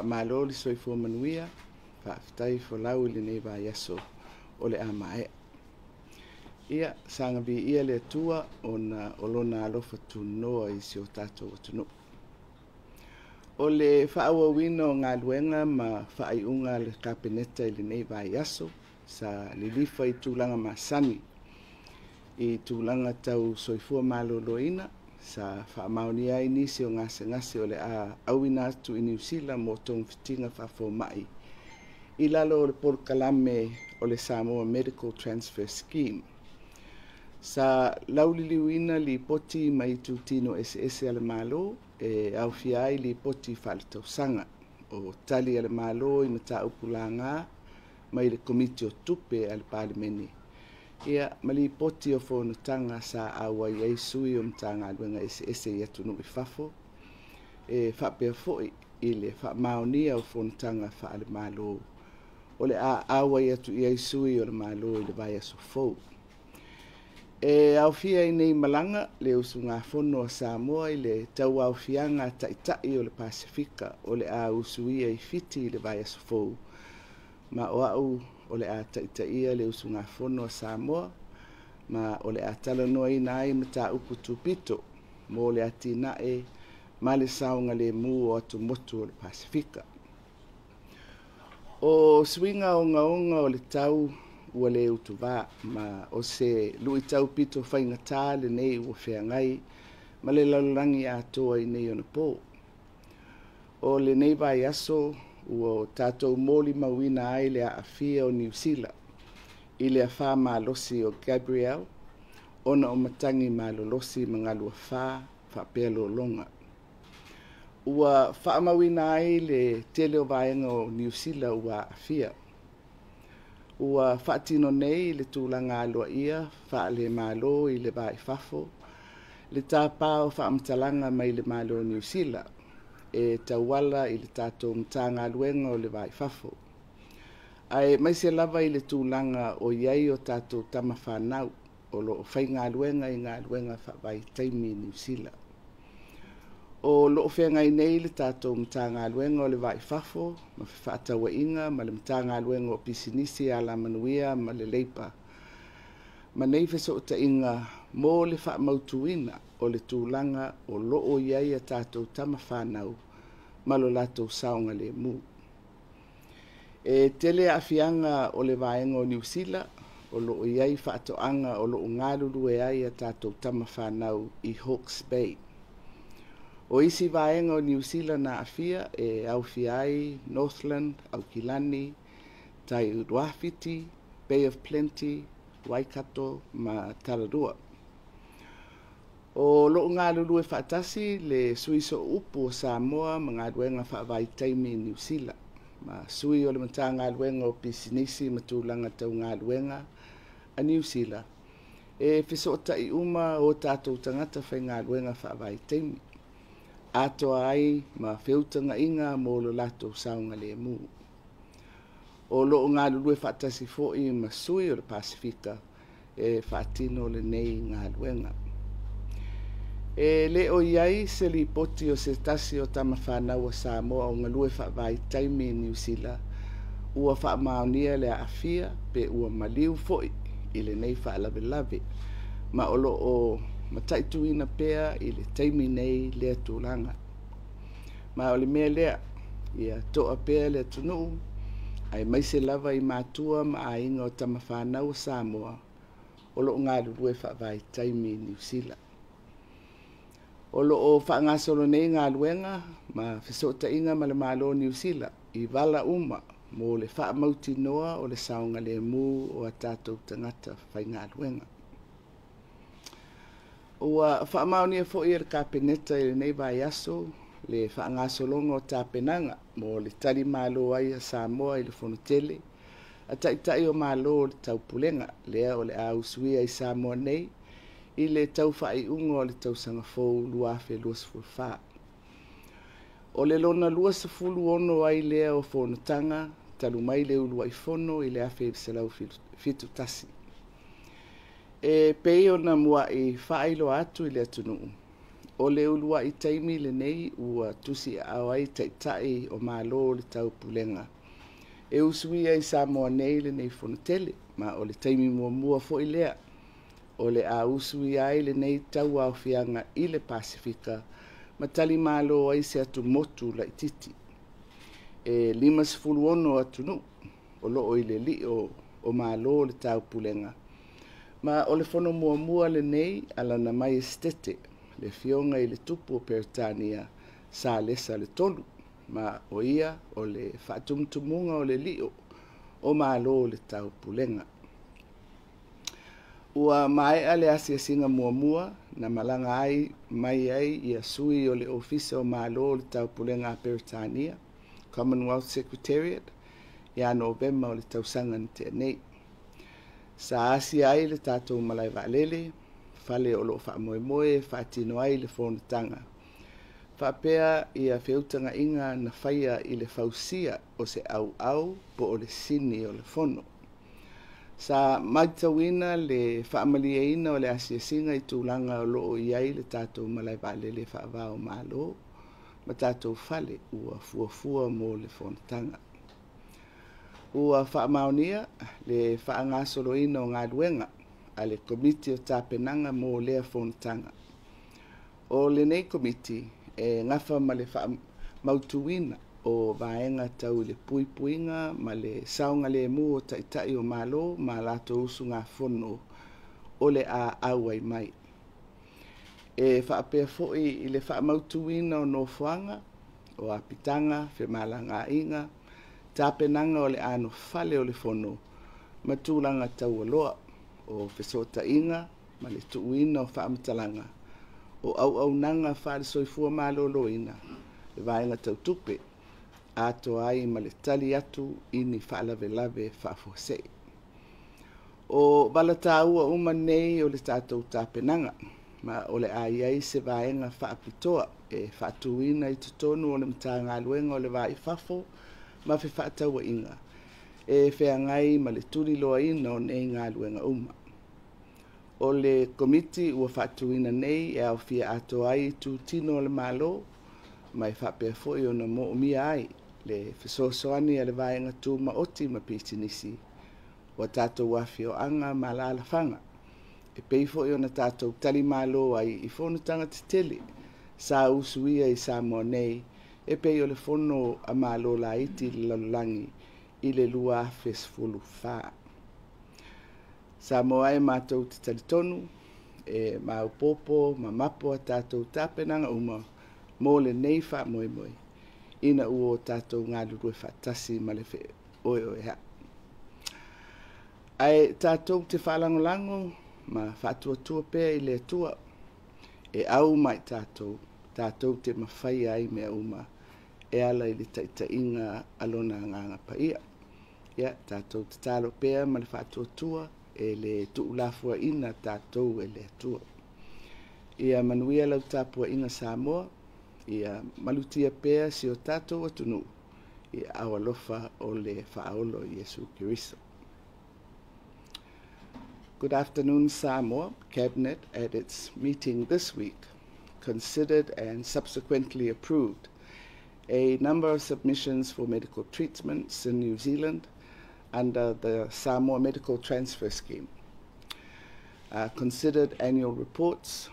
malo le soifua manuia faafetai folau i lenei vaiaso o le a mae. Ia sanga vi ia le atua ona o lona alofa tunoa i si o tatou atunuu. O le whaauawina o ngā luenga ma whaaiunga le kapeneta i lenei vaiaso sa lilifa i tūlanga masani i tūlanga tau soifua maloloina sa whaamaunia i nisi o ngase o le a auina atu i New Zealand mo tong fitinga whaafomai i lalo o le porkalame o le Samoa Medical Transfer Scheme. Sa lauliliuina li poti mai tutino ese ale malo e au fiai li poti whaletausaga o tali ale malo i mata upulanga mai le komiti o tupe ale palemeni. Ia mali poti o whonutanga sa awa i eisui o mtanga aluenga ese i atunu i fafo e whapea foi i le whaamaonia o whonutanga wha ale malo o le awa i atu i eisui o le malo i le vai aso fou. E au fia i nei malanga le usunga fono a Samoa i le tau au fianga taitai o le Pasifika o le a usuia i fiti i le vai aso fou. Ma o au o le a taitai le usunga fono a Samoa ma o le a talanoa i nai mata upu tupito mo le atina e ma le saunga le mu o atu motu o le Pasifika. O swinga o ngaonga o le tau ua le utuva ma o se lui tau pito whaingata le nei ua wheangai ma le lalurangi atoa i nei ona pō. O le nei vai aso ua tātou mōli mawina ai le Afioga o New Zealand i le wha malosi o Gabriel ona o matangi malolosi mangalua whapea longa. Ua wha mawina ai le tele o vaenga o New Zealand ua Afioga. Ua whaatino nei le tūlanga aloa ia, wha le malo i le vai fafo, le tāpao whaamtalanga mai le malo New Zealand, e tauala i le tātou mtanga aluenga o le vai fafo. Ai mai se lava i le tūlanga o iai o tātou tama whanau, o lo whai ngā aluenga i ngā aluenga wha vai taimi New Zealand. O loo whengai nei le tātou mtanga aluenga o le vai fafo, ma whaatawa inga, ma le mtanga aluenga o pisinisi a la manuia, ma le leipa. Ma nei wheso ta inga mō le wha mautuina o le tūlanga o loo iai a tātou tama whanau, ma lo lātou saunga le mu. E tele afianga o le vaenga o New Zealand, o loo iai whaatoanga o loo ngāruru e ai a tātou tama whanau i Hawke's Bay. O isi vaenga o New Zealand na afia e Aufiai, Northland, Aukilani, Tai Uruafiti, Bay of Plenty, Waikato, ma Tararua. O loo ngā lulu e whaatasi le suiso upu o Samoa ma ngā luenga whaavai taimi New Zealand. Ma sui o le mata ngā luenga o pisinisi ma tūlanga tau ngā luenga a New Zealand. E whisota i uma o tātou tangata whai ngā luenga whaavai taimi. Atoa ai ma whiutanga inga mō lo lato saunga le mu. O loo ngā lulu e whaatasi fōi ma sui o le Pasifika e whaatino le nei ngā luenga. E le o iai se li poti o se tasi o tama whanau o Samoa o ngā lue whaavai taimi New Zealand ua whaamaonia le Afioga pe ua maliu fōi i le nei whaalawe ma o loo mataituina pea i le taimi nei lea tūlanga. Ma o le mea lea, ia toa pea lea tunuu, ai mai se lava i mātua ma a inga o tama whanau Samoa, o loo ngā lurue whaavai taimi New Zealand. O loo whaangasolo nei ngā luenga, ma whisota inga ma le malo New Zealand, i wala uma, mo le whaamauti noa o le saunga le mu o a tātou tangata whai ngā luenga. Ua whaamaunia fo i le kapeneta i le nei vai aso, le whaangasolonga o tāpenanga mo le tali malo ai a Samoa i le fonotele, a taitai o malo o le taupulenga, lea o le a usuia i Samoa nei, i le tau whai unga o le tau sangafou luafe luasfulwha. O le lona luasfulu ono ai lea o fonotanga, talu mai le ulua i fono i le afe selau fitu tasi. E pei o na mua i whailo atu i le atunuu. O le ulua I taimi le nei ua tusi au ai taitai o malo le tau pulenga. E usui ai Samoa nei le nei fonotele, ma o le taimi mua fo I lea. O le a usui ai le nei tau au fianga I le Pasifika, ma tali malo ai se atu motu la ititi. E 5 atu nu, o loo I le li o malo le tau pulenga. Ma o le fono mua le nei ala na mai estete, le fionga I le tupu o Peritania sa lesa le tolu, ma o ia o le whaatumtumunga o le lio o malo le tau pulenga. Ua mai ale asia singa mua na malanga ai mai ai ia sui o le ofisa o malo le tau pulenga a Peritania, Commonwealth Secretariat, ia November o le tausanga ni te nei. Sa asia ai le tatou malai vaalele, fale o loo whaamoemoe, whaatino ai le whonatanga. Whapea ia whiutanga inga na whaia I le whausia o se au po o le sini o le whono. Sa maitawina le whaamalieina o le asia singa I tūlanga o loo iai le tatou malai vaalele whaavao malo, ma tatou fale ua fuafua mo le whonatanga. Ua whaamaonia le whaangasoloina o ngā luenga a le komiti o tāpenanga mo lea whonatanga. O le nei komiti e ngafa ma le mautuina o vaenga tau le puipuinga ma le saunga le mu o taitai o malo ma lato usu ngā whono o le a auai mai. E whaapea foi I le whaamautuina o nofuanga o apitanga, whemalanga inga, tāpenanga o le ano fale o le whono, ma tūlanga tau aloa o whesota inga, ma le tuuina o whaamatalanga, o au nanga whaare soifua maloloina, le vaenga tau tupe, ato ai ma le tali atu ini whaalavelave whaafuasei. O balata ua uma nei o le tātou tāpenanga, ma o le ai se vaenga whaapitoa e whaatuina I tutonu o le mta ngā luenga o le vai whafo, ma fe whaataua inga, e whea ngai ma le turi loa ina o nei ngā luenga uma. O le komiti ua whaatuina nei e au fia ato ai tu tino o le malo, mai whapea foi o na mo umia ai, le whesosoani a le vaenga tū ma oti ma pitinisi, wa tātou wafio anga ma la alafanga. E pei foi o na tātou tali malo ai I whonutanga te tele, sa usuia I Samoa nei, e pei o le fono a malo la iti le lalulangi I le lua fesfulu wha. Samoa e mātou te talitonu, e maupopo, ma mapo a tātou tāpenanga uma, mō le nei wha moe, ina uo tātou ngā lurue whatasi ma le whe oe ha. Ai tātou te whalangolango, ma whatuatua pēr I le atua, e au mai tātou te mawhai ai mea uma, e ala I le taitainga alona nganga paia. Ia, tātou te tālo pēr ma le whatuatua, e le tuulafua ina tātou e le atua. Ia manuia lau tāpua inga Samoa, ia malutia pēr si o tātou atunu, ia awalofa o le whaolo Iesu Kiriso. Good afternoon, Samoa. Cabinet, at its meeting this week, considered and subsequently approved a number of submissions for medical treatments in New Zealand under the Samoa Medical Transfer Scheme. Considered annual reports,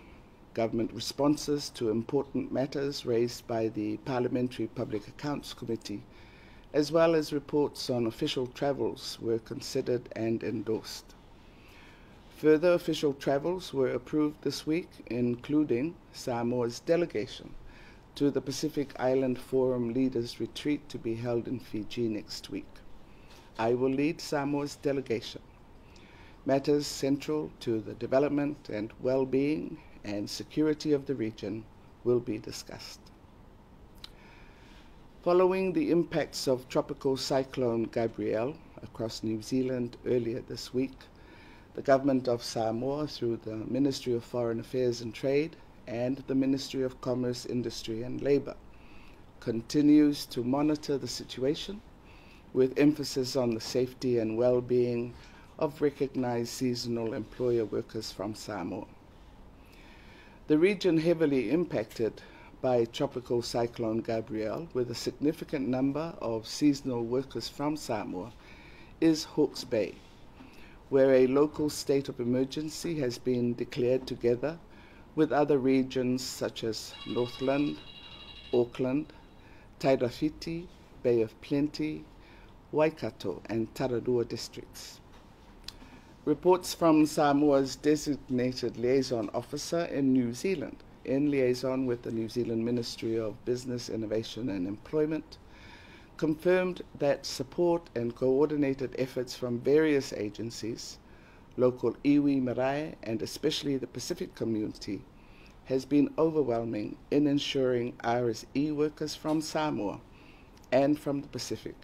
government responses to important matters raised by the Parliamentary Public Accounts Committee, as well as reports on official travels were considered and endorsed. Further official travels were approved this week, including Samoa's delegation to the Pacific Island Forum Leaders Retreat to be held in Fiji next week. I will lead Samoa's delegation. Matters central to the development and well-being and security of the region will be discussed. Following the impacts of Tropical Cyclone Gabrielle across New Zealand earlier this week, the Government of Samoa, through the Ministry of Foreign Affairs and Trade and the Ministry of Commerce, Industry and Labour, continues to monitor the situation with emphasis on the safety and well-being of recognized seasonal employer workers from Samoa. The region heavily impacted by Tropical Cyclone Gabrielle, with a significant number of seasonal workers from Samoa, is Hawke's Bay, where a local state of emergency has been declared together with other regions such as Northland, Auckland, Tairawhiti, Bay of Plenty, Waikato, and Tararua districts. Reports from Samoa's designated liaison officer in New Zealand, in liaison with the New Zealand Ministry of Business, Innovation and Employment, confirmed that support and coordinated efforts from various agencies, local iwi marae, and especially the Pacific community, has been overwhelming in ensuring RSE workers from Samoa and from the Pacific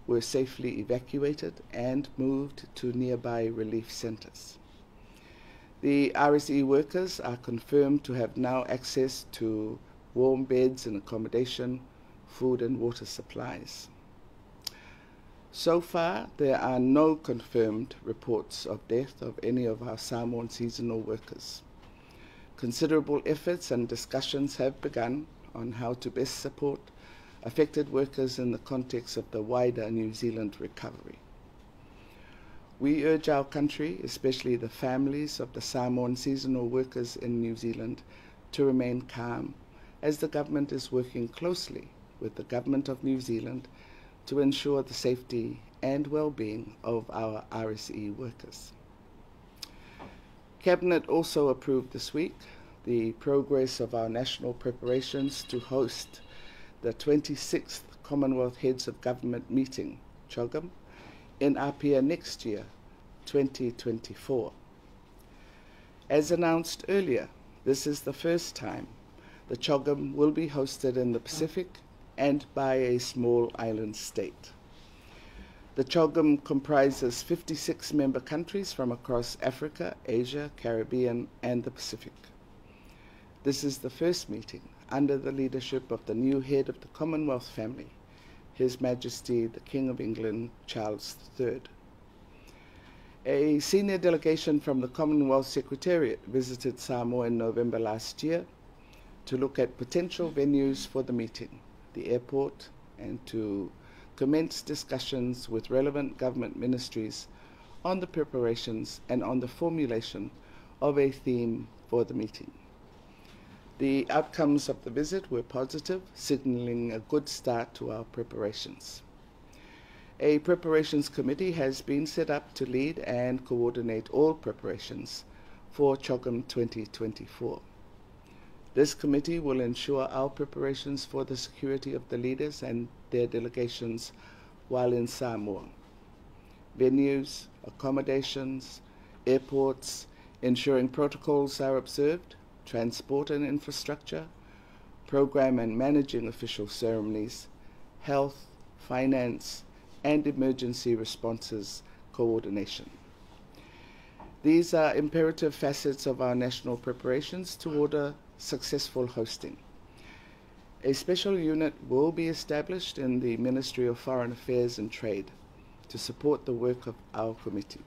were safely evacuated and moved to nearby relief centers. The RSE workers are confirmed to have now access to warm beds and accommodation, food and water supplies. So far, there are no confirmed reports of death of any of our Samoan seasonal workers. Considerable efforts and discussions have begun on how to best support affected workers in the context of the wider New Zealand recovery. We urge our country, especially the families of the Samoan seasonal workers in New Zealand, to remain calm as the government is working closely with the Government of New Zealand to ensure the safety and well-being of our RSE workers. Cabinet also approved this week the progress of our national preparations to host the 26th Commonwealth Heads of Government meeting, CHOGM, in Apia next year, 2024. As announced earlier, this is the first time the CHOGM will be hosted in the Pacific and by a small island state. The CHOGM comprises 56 member countries from across Africa, Asia, Caribbean, and the Pacific. This is the first meeting under the leadership of the new head of the Commonwealth family, His Majesty the King of England, Charles III. A senior delegation from the Commonwealth Secretariat visited Samoa in November last year to look at potential venues for the meeting, the airport, and to commence discussions with relevant government ministries on the preparations and on the formulation of a theme for the meeting. The outcomes of the visit were positive, signaling a good start to our preparations. A preparations committee has been set up to lead and coordinate all preparations for CHOGM 2024. This committee will ensure our preparations for the security of the leaders and their delegations while in Samoa. Venues, accommodations, airports, ensuring protocols are observed, transport and infrastructure, program and managing official ceremonies, health, finance, and emergency responses coordination. These are imperative facets of our national preparations toward a successful hosting. A special unit will be established in the Ministry of Foreign Affairs and Trade to support the work of our committee.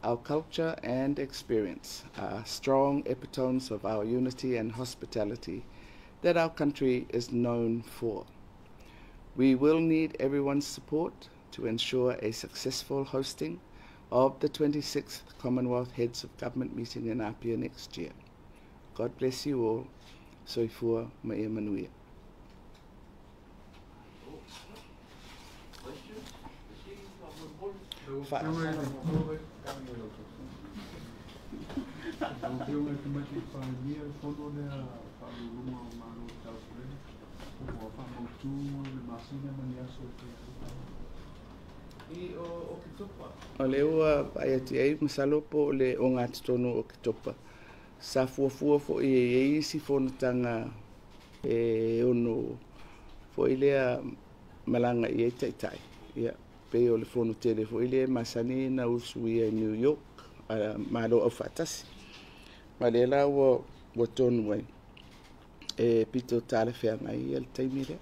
Our culture and experience are strong epitomes of our unity and hospitality that our country is known for. We will need everyone's support to ensure a successful hosting of the 26th Commonwealth Heads of Government meeting in Apia next year. God bless you all. Soifua Maia Manuia. O le ua ai ati ai masalopo le o ngā titono o kitopa. Sa fuafua fo i isi fonatanga ono fo i lea malanga i taitai. Ia, pe o le fono tele fo i lea masani na usu i New York, malo au fatasi. Ma le la ua tonu wai. Pito tale whea ngai al taimi lea.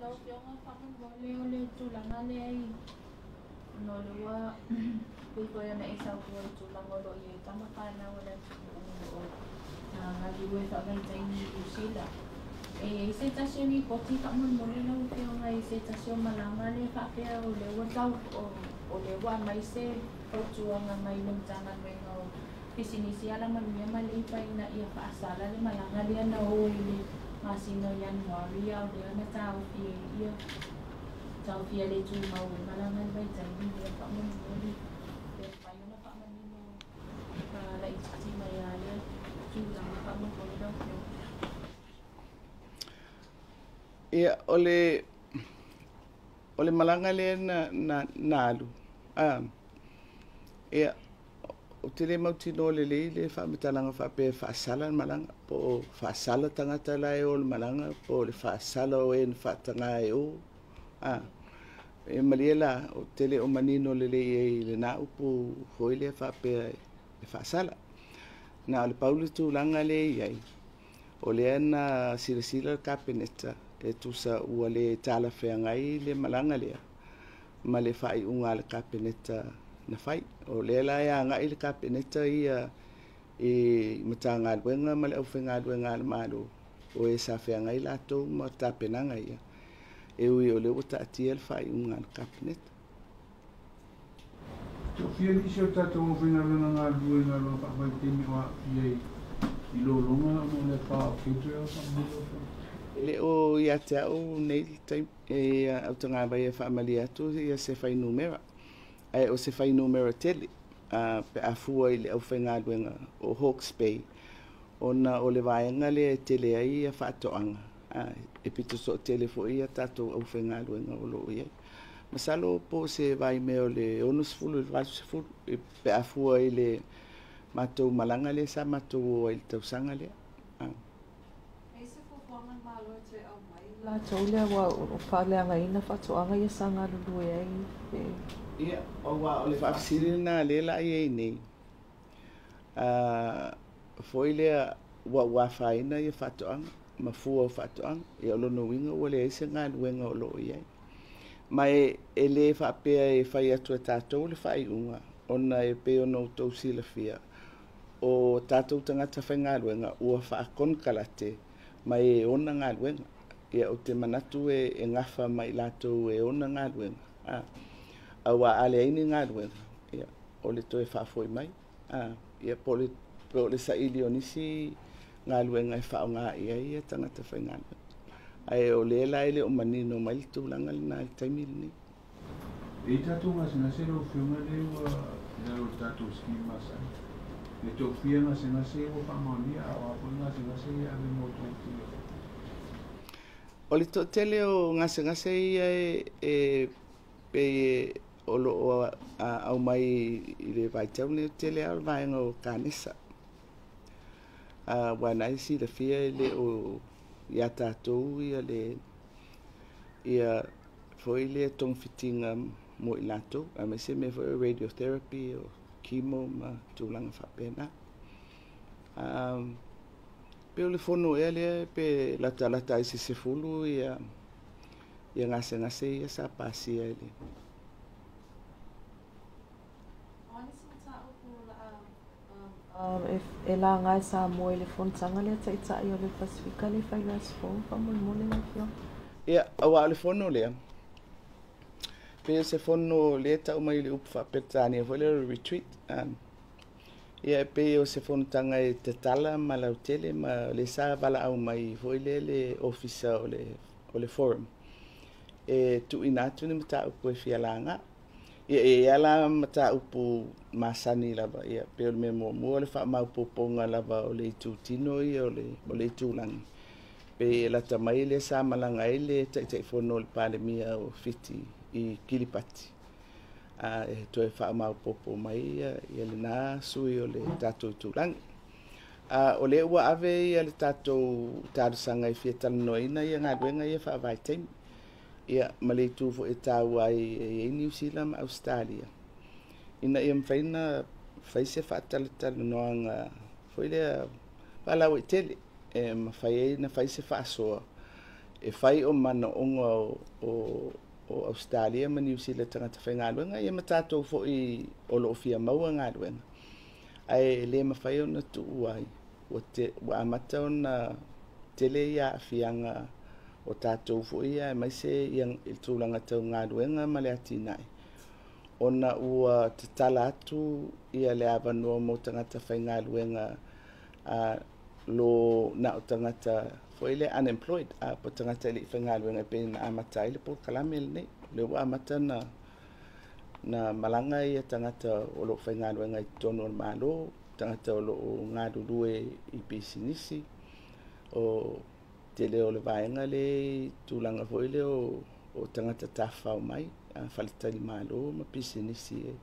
Lau whionga whakamole o le tūlanga le ai no le wā Before na isa po ito lang ulo yung tama ka na wala ulo na naliwe sa ganyan yung sila. Setasyon ni poti ka mo mo na kaya nga setasyon malangan ka kaya ule wala o lewa may se otuwa nga may luntangan may nga pisinisiya lang man niya malipay na iya paasala ni malangan yan na uli masino yan waria o lewa na tao iya tao fiya le tu mau malangan may tayo niya pa mo uli payo na pa man nino la iti mayaya tu lang pa mo ko daw ia ole malanga le na nalu ia o tele mau tino le whamitalanga whape whaasala malanga po whaasala tangata lai o malanga po le whaasala o en whaatanga e o e maliela o tele o manino le le na upu hoi le whape e whaasala na le pauli tu langa le iai o le ana sila kapeneta e tusa ua le tala whengai le malanga lea ma le whai unga le kapeneta na fai o le la ya nga ile kapeneta ia e matanga luenga ma le au whenga luenga le malo o e sa whengai la tau ma tapenanga ia e ui o le uta atia le whai unga le kapeneta to fia ni sio tato o whenga luenga luenga luenga pa mai temi wa iei ilo longa mo le pa o kidrea pa mo le o ia te au nei tai e au tanga vai e whaamali atu ia se whai numera ai o se whai numera tele pe afua i le au whainga luenga o Hawke's Bay ona o le vaenga le tele ai a whaatoanga e pito so tele fo ia tato au whainga luenga o loo ia masalo po se vai meo le onus fulu i vasu fulu pe afua i le matou malanga le sa matou o il tausanga le la taulia wa o Palemia ina fatoanga ia sanga lulu ai ia o wa o le fafsiri na le la ia nei foi le wa faina ia fatoanga ma fua fatoanga ia lo no winga o le se nga luenga o lo ia mai e le fa pe e fai atu tatou le fai unga ona e pe ono to sila fia o tatou tangata whainga luenga ua fa kon kalate mai ona nga luenga ia o te manatu e ngafa mai latou e ona ngā luenga awa ale aini ngā luenga ia o le toe whafoi mai ia po le sa ili o nisi ngā luenga e whao ngā ia tangata whai ngā luenga ai o le la ele o manino mai le tūlanga le nā le taimili ni e tatou ngase lo whiunga le ua o tatou ski masa le tō whia ngase o whamaunia a wapo ngase ia le mo tō tia o le tele o ngase ia e pe o lo au mai i le vaitau le tele au vaenga o kanesa wana isi le fia le o ia tatou ia foi le tong fitinga mo i latou me se me foi radiotherapy o chemo ma tūlanga whapena pe o le fono e le pe lata isi se fulu ia ngase ia sa pasia ele if e la ngai sa mo le fontanga le tsa i o le Pasifika le fai la sfo pa mo le na fio ia awa le fono le pe se fono le ta mai le upfa petani vo le retreat ia pe o se fono tanga e te tala ma la tele ma le sa vala au mai vo le officer o le forum e tu inatu ni mata upo fialanga e ala mata upo masani lava ia pe o memo mo le fa mau poponga lava o le tutino ia o le tulangi pe la tamai le sa malanga ile te fono le Palemia o fiti i Kilipati e toe fa mau popo mai ia le na sui o le tatou tulangi o le ua ave ia le tatou sanga i fiatalanoina ia galuega ia faavaitaimi ia ma le itu foʻi tau ai e New Zealand ma Australia ina ia mawhaina faise faatalatalanoaga foi lea falau i tele e mawhai ai na faise faasoa e fai o manaʻoga o o Australia ma New Zealand tangata whaingaluenga ia matatou fo I o loo fia maua ngaluenga. Ai le mawhai o na tuu ai. Wa amata o na tele ia fianga o tātou fo ia mai se iang il tūlanga tau ngaluenga ma le atinai. Ona ua te tala atu ia le awanua mo tangata whaingaluenga lo na o tangata fo ile unemployed po tangata ili whaingaluenga pe na amata ile po kalame nei le wa amata na malanga ia tangata o lo whaingaluenga I tono malo tangata o lo ngadurue I pisinisi o te leo le vaenga le tūlanga fo ile o tangata tawhau mai whalitari malo ma pisinisi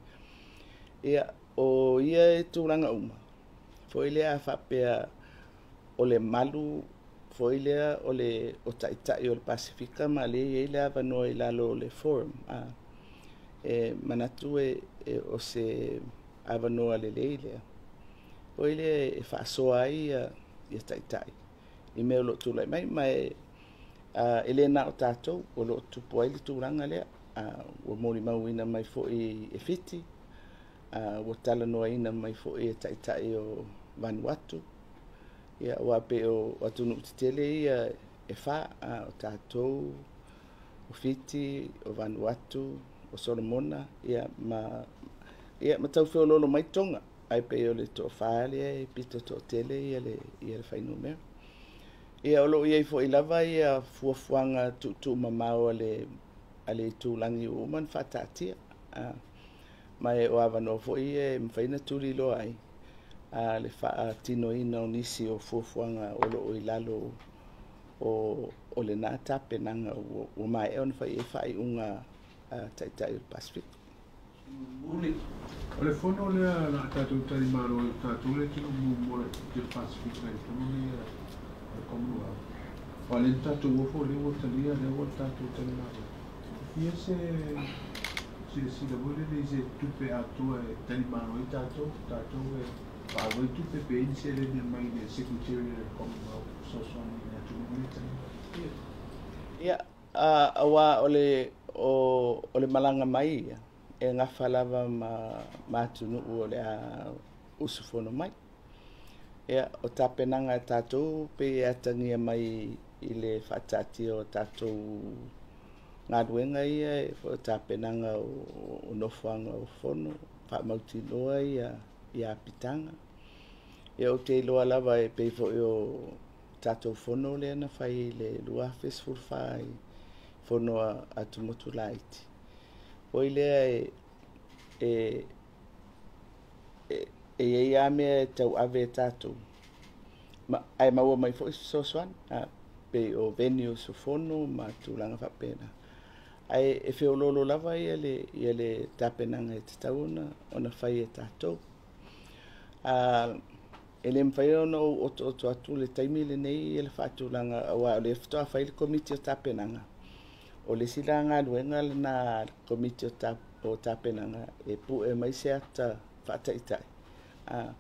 ia o ia e tūlanga uma fo ile a whapea o le malu fo ile o taitai o le Pasifika ma le ile a vanoa I lalo le forum manatu o se a vanoa le leile o ile e whaasoa ai ia taitai I mea lo tūlai mai ele na o tātou o lo tupu ai le tūranga lea o mori mauina mai fo I e fiti o tala noa ina mai fo I e taitai o Vanuatu ia ua pe o atunu titele ia e wha o tātou o fiti o Vanuatu o Solomona ia ma tau whio lolo mai tonga ai pe o le to whaale e pito to tele ia le whainu mea ia olo ia I fo I lava ia fuafuanga tu mamao ale tūlangi o man whatatia mai o awano fo I e mwhaina tūri lo ai le wha tino ina o nisi o fuafuanga olo o I lalo o le nā tape nanga o mai e on whai e whai unga taitai o Pacific. O le fono lea na tātou tari maro tātou le tino mo te Pacific le fono lea komua. O le tātou ofo le o talia le o tātou tari maro. Ia se la vole le se tupe atua e tari maro I tātou e pāwai tupe pe inse le ne mai le secretary le komua sosoni na tūmui tari. Ia awa o le malanga mai ia e ngafa lava ma tunu o le usufono mai ia o tapenanga e tātou pe e atangia mai I le whatati o tātou ngaruenga ia e o tapenanga o nofuanga o fono whamauti loa ia pitanga ia o te loa lava e peifo o tātou fono le ana whai le lua festival whai fono a tumotu laiti o ilea e mea tau ave tātou ai maua mai fo sosoan pe o venue so fono ma tūlanga whapena ai e whiololo lava ia le tapenanga e te tauna ona whai e tātou e le mwhai ona o atu le taimi le nei e le whaatūlanga o le whatoa whai le komiti o tapenanga o le sila ngā luenga na komiti o tapenanga e pu e mai se ata whaataitai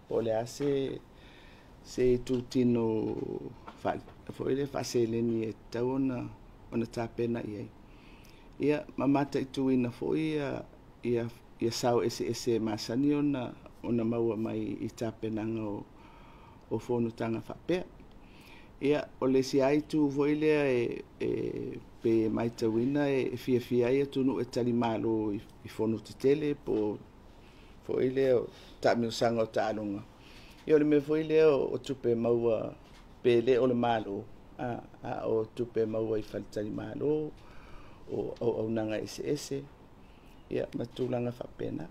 o le ase se tūtino fo ele whaseleni e tau ona tapena iai ia mamata I tuina fo ia sao ese masani ona maua mai I tapenanga o whonutanga whapea ia o le si ai tu fo ile pe mai tawina e fia ia tunu e tali malo I whonutitele po fo ile o tamiusanga o tālunga ia o le me fo ile o tupe maua pe le o le malo o tupe maua I whalitari malo o nanga ese ia matulanga whapena